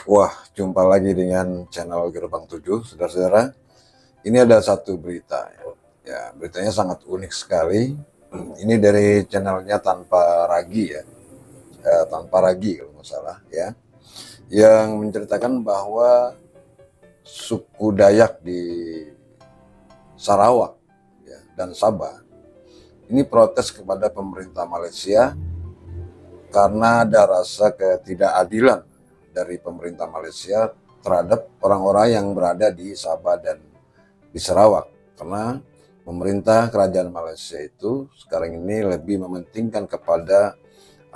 Wah, jumpa lagi dengan channel Gerbang 7, saudara-saudara. Ini ada satu berita, ya, beritanya sangat unik sekali. Ini dari channelnya Tanpa Ragi, ya, Tanpa Ragi kalau nggak salah, ya, yang menceritakan bahwa suku Dayak di Sarawak, ya, dan Sabah ini protes kepada pemerintah Malaysia karena ada rasa ketidakadilan dari pemerintah Malaysia terhadap orang-orang yang berada di Sabah dan di Sarawak, karena pemerintah kerajaan Malaysia itu sekarang ini lebih mementingkan kepada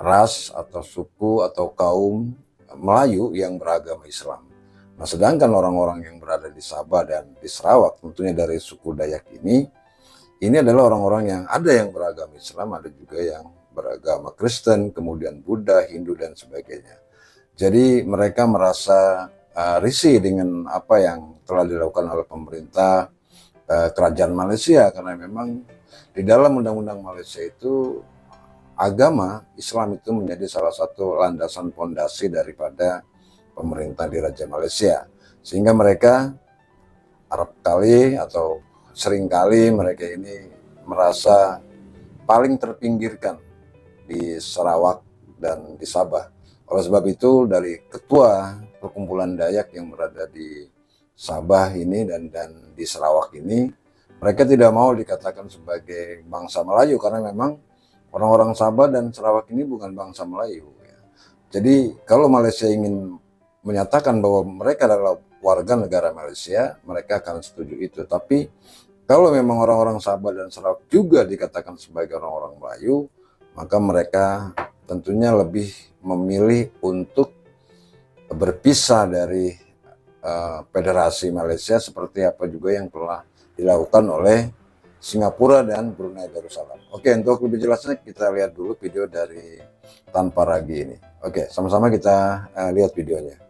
ras atau suku atau kaum Melayu yang beragama Islam. Nah, sedangkan orang-orang yang berada di Sabah dan di Sarawak, tentunya dari suku Dayak ini adalah orang-orang yang ada yang beragama Islam, ada juga yang beragama Kristen, kemudian Buddha, Hindu, dan sebagainya. Jadi mereka merasa risih dengan apa yang telah dilakukan oleh pemerintah kerajaan Malaysia, karena memang di dalam undang-undang Malaysia itu agama Islam itu menjadi salah satu landasan fondasi daripada pemerintah di Raja Malaysia, sehingga mereka Arab kali atau seringkali mereka ini merasa paling terpinggirkan di Sarawak dan di Sabah. Oleh sebab itu, dari ketua perkumpulan Dayak yang berada di Sabah ini dan di Sarawak ini, mereka tidak mau dikatakan sebagai bangsa Melayu, karena memang orang-orang Sabah dan Sarawak ini bukan bangsa Melayu. Jadi kalau Malaysia ingin menyatakan bahwa mereka adalah warga negara Malaysia, mereka akan setuju itu. Tapi kalau memang orang-orang Sabah dan Sarawak juga dikatakan sebagai orang-orang Melayu, maka mereka tentunya lebih memilih untuk berpisah dari Federasi Malaysia, seperti apa juga yang telah dilakukan oleh Singapura dan Brunei Darussalam. Oke, untuk lebih jelasnya kita lihat dulu video dari Tanpa Ragi ini. Oke, sama-sama kita lihat videonya.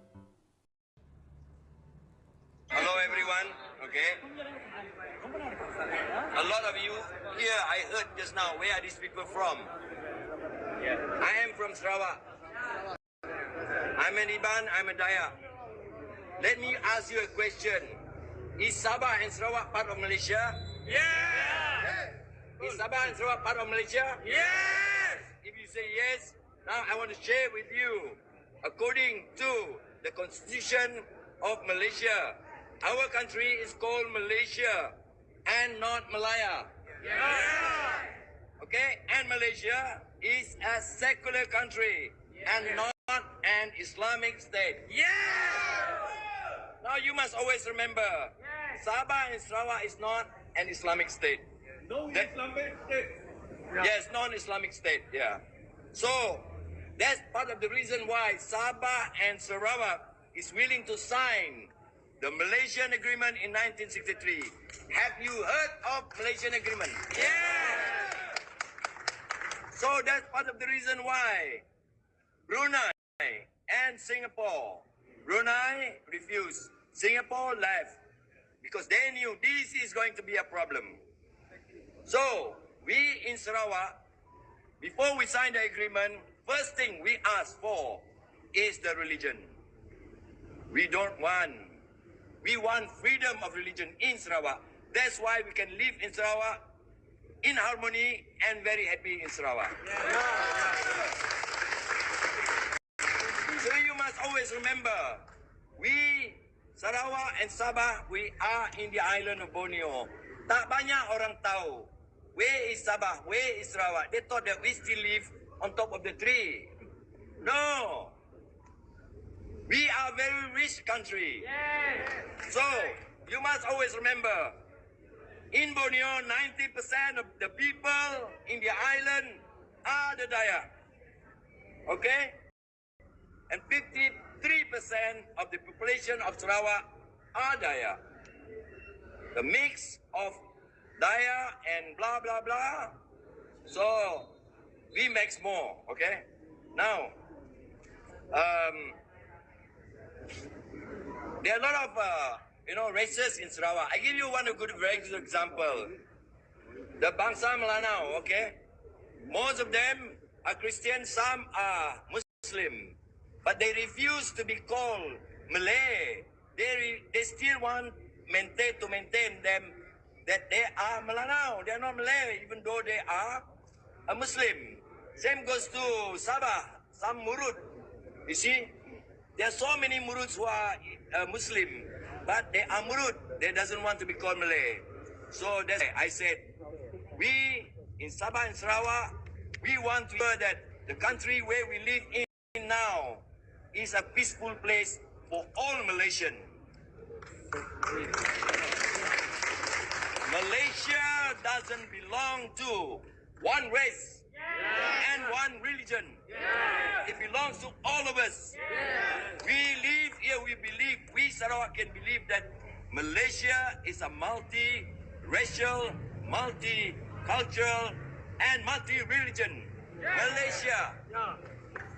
Hello everyone, okay. A lot of you here, I heard just now, where are these people from? I am from Sarawak. I'm an Iban, I'm a Dayak. Let me ask you a question. Is Sabah and Sarawak part of Malaysia? Yes! Is Sabah and Sarawak part of Malaysia? Yes! If you say yes, now I want to share with you, according to the Constitution of Malaysia, our country is called Malaysia and not Malaya. Yeah. Okay? And Malaysia is a secular country and not an Islamic state. Yeah. Now you must always remember, Sabah and Sarawak is not an Islamic state. No Islamic state. Yes, non-Islamic state, yeah. So, that's part of the reason why Sabah and Sarawak is willing to sign the Malaysian Agreement in 1963. Have you heard of Malaysian Agreement? Yeah! So, that's part of the reason why Brunei and Singapore. Brunei refused. Singapore left because they knew this is going to be a problem. So, we in Sarawak, before we sign the agreement, first thing we ask for is the religion. We want freedom of religion in Sarawak. That's why we can live in Sarawak in harmony and very happy in Sarawak. So you must always remember, we, Sarawak and Sabah, we are in the island of Borneo. Tak banyak orang tahu, where is Sabah, where is Sarawak? They thought that we still live on top of the tree. No. We are a very rich country. So, you must always remember, in Borneo, 90% of the people in the island are the Dayak. Okay? And 53% of the population of Sarawak are Dayak. The mix of Dayak and blah, blah, blah. So, we mix more, okay? Now, there are a lot of, races in Sarawak. I give you one very good example. The Bangsa Melanau, okay? Most of them are Christian, some are Muslim. but they refuse to be called Malay. They still want to maintain them that they are Melanau. They are not Malay, even though they are a Muslim. Same goes to Sabah, some Murud. You see, there are so many Muruds who are Muslim, but they are Murud. They doesn't want to be called Malay. So that's why I said, we in Sabah and Sarawak, we want to hear that the country where we live in now is a peaceful place for all Malaysian. Malaysia doesn't belong to one race and one religion. It belongs to all of us. We live here, we Sarawakian believe that Malaysia is a multi-racial, multicultural, and multi-religion Malaysia.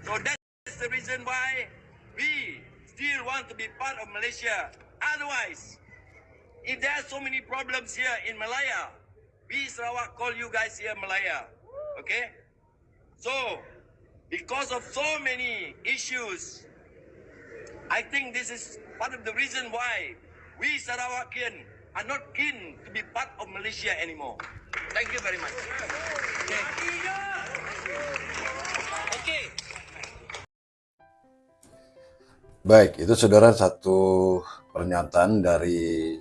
So that's the reason why we still want to be part of Malaysia. Otherwise, if there are so many problems here in Malaya, we Sarawak call you guys here Malaya. Okay? So, because of so many issues, I think this is part of the reason why we Sarawakian are not keen to be part of Malaysia anymore. Thank you very much. Okay. Baik, itu saudara satu pernyataan dari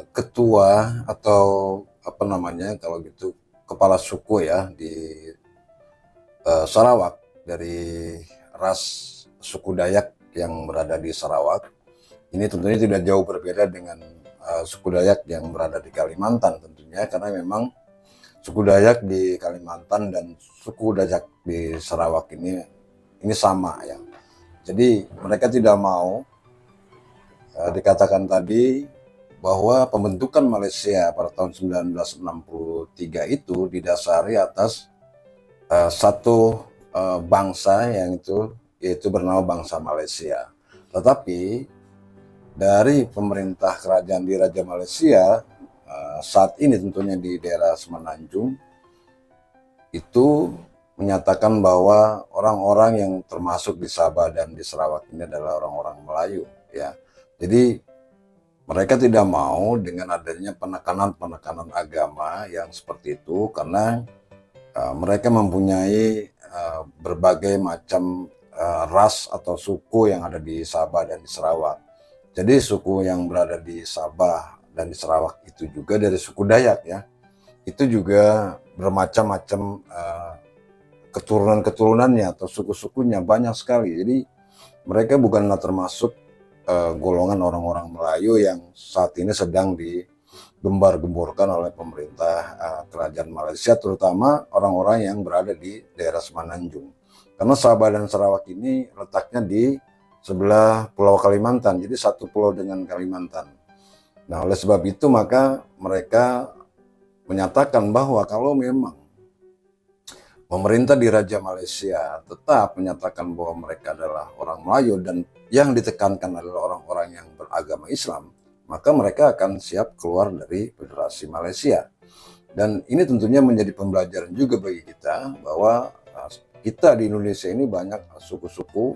ketua atau apa namanya kalau gitu kepala suku ya di Sarawak, dari ras suku Dayak yang berada di Sarawak. Ini tentunya tidak jauh berbeda dengan suku Dayak yang berada di Kalimantan tentunya, karena memang suku Dayak di Kalimantan dan suku Dayak di Sarawak ini sama ya. Jadi mereka tidak mau dikatakan tadi bahwa pembentukan Malaysia pada tahun 1963 itu didasari atas satu bangsa yaitu bernama bangsa Malaysia. Tetapi dari pemerintah kerajaan di Raja Malaysia saat ini tentunya di daerah Semenanjung itu menyatakan bahwa orang-orang yang termasuk di Sabah dan di Sarawak ini adalah orang-orang Melayu ya. Jadi mereka tidak mau dengan adanya penekanan agama yang seperti itu, karena mereka mempunyai berbagai macam ras atau suku yang ada di Sabah dan di Sarawak. Jadi suku yang berada di Sabah dan di Sarawak itu juga dari suku Dayak ya. Itu juga bermacam-macam keturunan-keturunannya atau suku-sukunya banyak sekali. Jadi mereka bukanlah termasuk golongan orang-orang Melayu yang saat ini sedang digembar-gemborkan oleh pemerintah kerajaan Malaysia, terutama orang-orang yang berada di daerah Semenanjung. Karena Sabah dan Sarawak ini letaknya di sebelah Pulau Kalimantan, jadi satu pulau dengan Kalimantan. Nah, oleh sebab itu maka mereka menyatakan bahwa kalau memang pemerintah di Raja Malaysia tetap menyatakan bahwa mereka adalah orang Melayu dan yang ditekankan adalah orang-orang yang beragama Islam, maka mereka akan siap keluar dari Federasi Malaysia. Dan ini tentunya menjadi pembelajaran juga bagi kita bahwa kita di Indonesia ini banyak suku-suku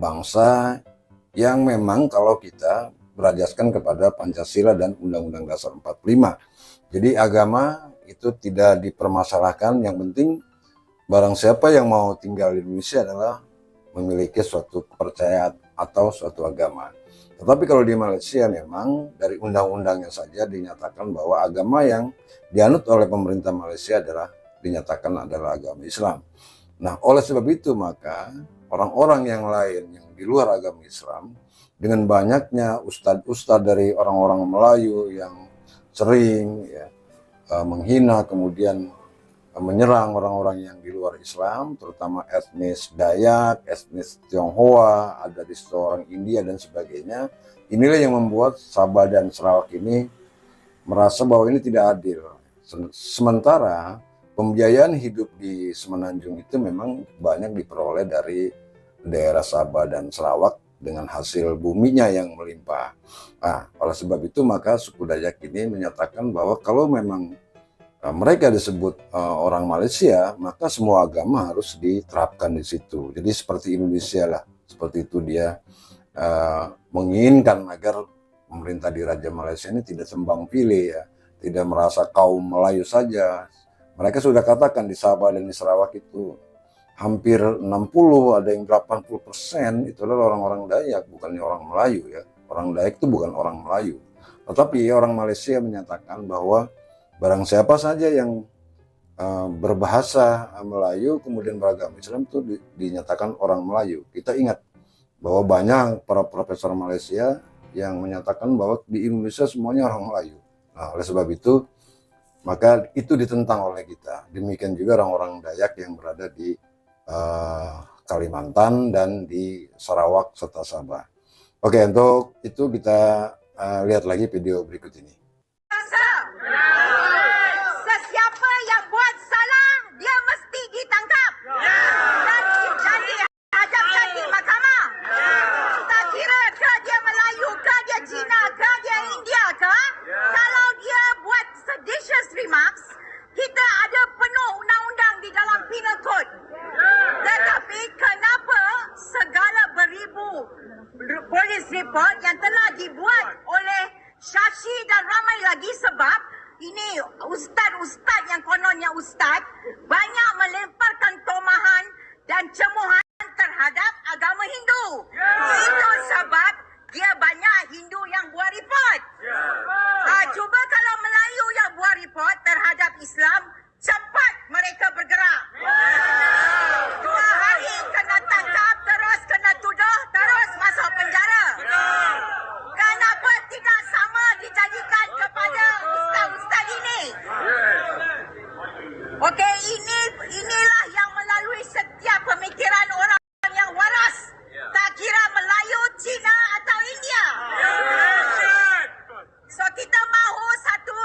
bangsa yang memang kalau kita berajaskan kepada Pancasila dan Undang-Undang Dasar 45. Jadi agama itu tidak dipermasalahkan, yang penting barang siapa yang mau tinggal di Indonesia adalah memiliki suatu kepercayaan atau suatu agama. Tetapi kalau di Malaysia memang dari undang-undangnya saja dinyatakan bahwa agama yang dianut oleh pemerintah Malaysia dinyatakan adalah agama Islam. Nah, oleh sebab itu maka orang-orang yang lain yang di luar agama Islam, dengan banyaknya ustadz-ustadz dari orang-orang Melayu yang sering menghina kemudian menyerang orang-orang yang di luar Islam, terutama etnis Dayak, etnis Tionghoa, ada di seorang India dan sebagainya. Inilah yang membuat Sabah dan Sarawak ini merasa bahwa ini tidak adil. Sementara pembiayaan hidup di Semenanjung itu memang banyak diperoleh dari daerah Sabah dan Sarawak dengan hasil buminya yang melimpah. Nah, oleh sebab itu maka suku Dayak ini menyatakan bahwa kalau memang mereka disebut orang Malaysia, maka semua agama harus diterapkan di situ. Jadi seperti Indonesia lah, seperti itu dia menginginkan agar pemerintah di Raja Malaysia ini tidak sembang pilih ya, tidak merasa kaum Melayu saja. Mereka sudah katakan di Sabah dan di Sarawak itu hampir 60, ada yang 80% itu adalah orang-orang Dayak, bukannya orang Melayu ya. Orang Dayak itu bukan orang Melayu. Tetapi orang Malaysia menyatakan bahwa barang siapa saja yang berbahasa Melayu kemudian beragama Islam itu dinyatakan orang Melayu. Kita ingat bahwa banyak para profesor Malaysia yang menyatakan bahwa di Indonesia semuanya orang Melayu. Nah, oleh sebab itu maka itu ditentang oleh kita. Demikian juga orang-orang Dayak yang berada di Kalimantan dan di Sarawak serta Sabah. Oke, untuk itu kita lihat lagi video berikut ini. Sesiapa yang buat salah, dia mesti ditangkap dan dihadapkan di mahkamah. Tak kira ke dia Melayu ke dia Cina ke dia India ke, kalau dia buat seditious remarks, kita ada penuh undang-undang di dalam penal code. Tetapi kenapa segala beribu polis report yang telah dibuat oleh Shashi dan ramai lagi, sebab ini ustaz-ustaz yang kononnya ustaz banyak melemparkan tomahan dan cemuhan terhadap agama Hindu. Itu sebab dia banyak Hindu yang buat report. Cuba kalau Melayu yang buat report terhadap Islam, cepat mereka bergerak. 2 hari kena tangkap, terus kena tuduh, terus masuk penjara. Kenapa tidak sama dijadikan kepada ustaz-ustaz ini? Okey, inilah yang melalui setiap pemikiran orang yang waras. Tak kira Melayu, Cina atau India. So kita mahu satu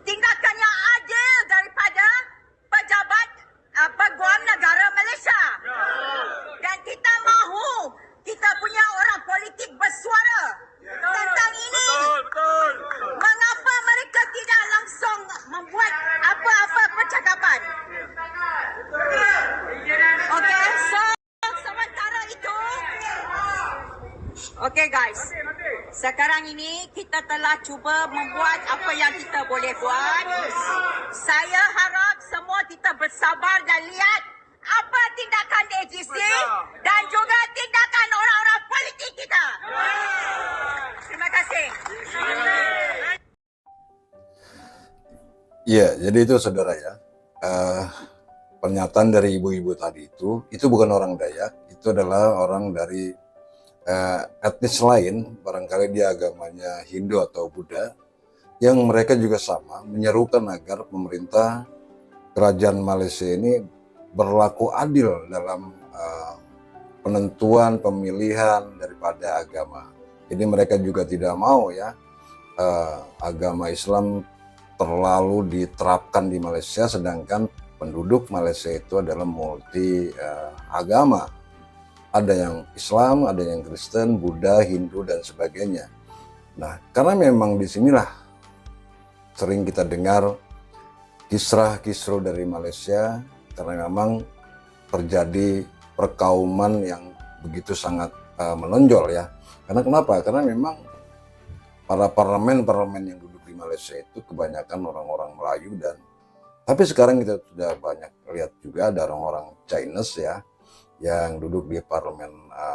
tindakan yang adil daripada pejabat peguam negara Malaysia. Dan kita mahu kita punya orang politik bersuara tentang ini. Mengapa mereka tidak langsung membuat apa-apa percakapan? Okey, so sementara itu, okey guys, sekarang ini kita telah cuba membuat apa yang kita boleh buat. Saya harap semua kita bersabar dan lihat apa tindakan DGC dan juga tindakan orang-orang politik kita. Terima kasih. Iya, jadi itu saudara ya. Pernyataan dari ibu-ibu tadi itu bukan orang Dayak, itu adalah orang dari etnis lain, barangkali dia agamanya Hindu atau Buddha, yang mereka juga sama menyerukan agar pemerintah kerajaan Malaysia ini berlaku adil dalam penentuan pemilihan daripada agama. Jadi mereka juga tidak mau ya agama Islam terlalu diterapkan di Malaysia, sedangkan penduduk Malaysia itu adalah multi agama. Ada yang Islam, ada yang Kristen, Buddha, Hindu dan sebagainya. Nah, karena memang disinilah sering kita dengar kisrah-kisruh dari Malaysia, karena memang terjadi perkauman yang begitu sangat menonjol ya. Karena kenapa? Karena memang para parlemen yang duduk di Malaysia itu kebanyakan orang-orang Melayu, dan tapi sekarang kita sudah banyak lihat juga ada orang-orang Chinese ya yang duduk di parlemen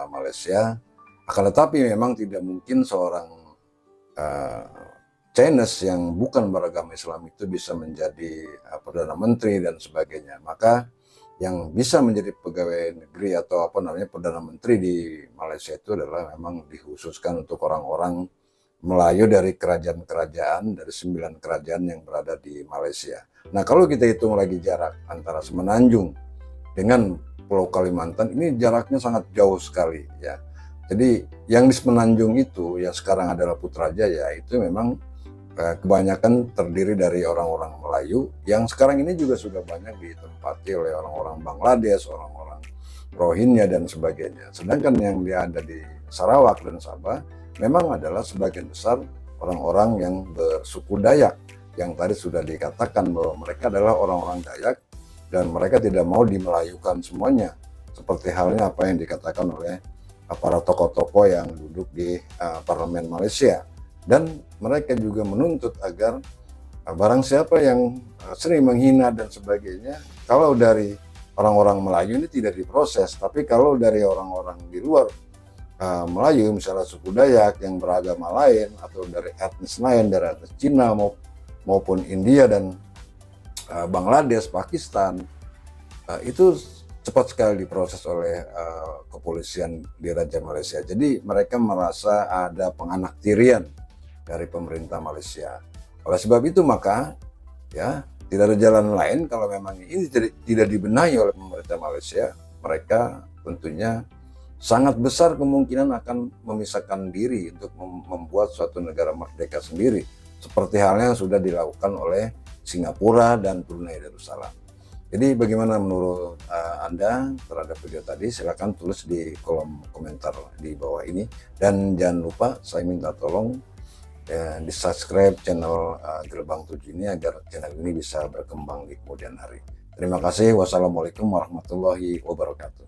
Malaysia. Akan tetapi memang tidak mungkin seorang Chinese yang bukan beragama Islam itu bisa menjadi Perdana Menteri dan sebagainya. Maka yang bisa menjadi pegawai negeri atau Perdana Menteri di Malaysia itu adalah memang dikhususkan untuk orang-orang Melayu dari kerajaan-kerajaan, dari 9 kerajaan yang berada di Malaysia. Nah, kalau kita hitung lagi jarak antara Semenanjung dengan Pulau Kalimantan, ini jaraknya sangat jauh sekali ya. Jadi yang di Semenanjung itu yang sekarang adalah Putrajaya itu memang kebanyakan terdiri dari orang-orang Melayu yang sekarang ini juga sudah banyak ditempati oleh orang-orang Bangladesh, orang-orang Rohingya dan sebagainya. Sedangkan yang dia ada di Sarawak dan Sabah memang adalah sebagian besar orang-orang yang bersuku Dayak, yang tadi sudah dikatakan bahwa mereka adalah orang-orang Dayak dan mereka tidak mau dimelayukan semuanya. seperti halnya apa yang dikatakan oleh para tokoh-tokoh yang duduk di parlemen Malaysia. Dan mereka juga menuntut agar barang siapa yang sering menghina dan sebagainya, kalau dari orang-orang Melayu ini tidak diproses, tapi kalau dari orang-orang di luar Melayu, misalnya suku Dayak yang beragama lain, atau dari etnis lain, dari etnis Cina maupun India dan Bangladesh, Pakistan, itu cepat sekali diproses oleh kepolisian di Raja Malaysia. Jadi mereka merasa ada penganaktirian dari pemerintah Malaysia. Oleh sebab itu maka ya tidak ada jalan lain kalau memang ini tidak dibenahi oleh pemerintah Malaysia, mereka tentunya sangat besar kemungkinan akan memisahkan diri untuk membuat suatu negara merdeka sendiri, seperti halnya yang sudah dilakukan oleh Singapura dan Brunei Darussalam. Jadi bagaimana menurut Anda terhadap video tadi? Silakan tulis di kolom komentar di bawah ini, dan jangan lupa saya minta tolong di subscribe channel Gerbang 7 ini agar channel ini bisa berkembang di kemudian hari. Terima kasih. Wassalamualaikum warahmatullahi wabarakatuh.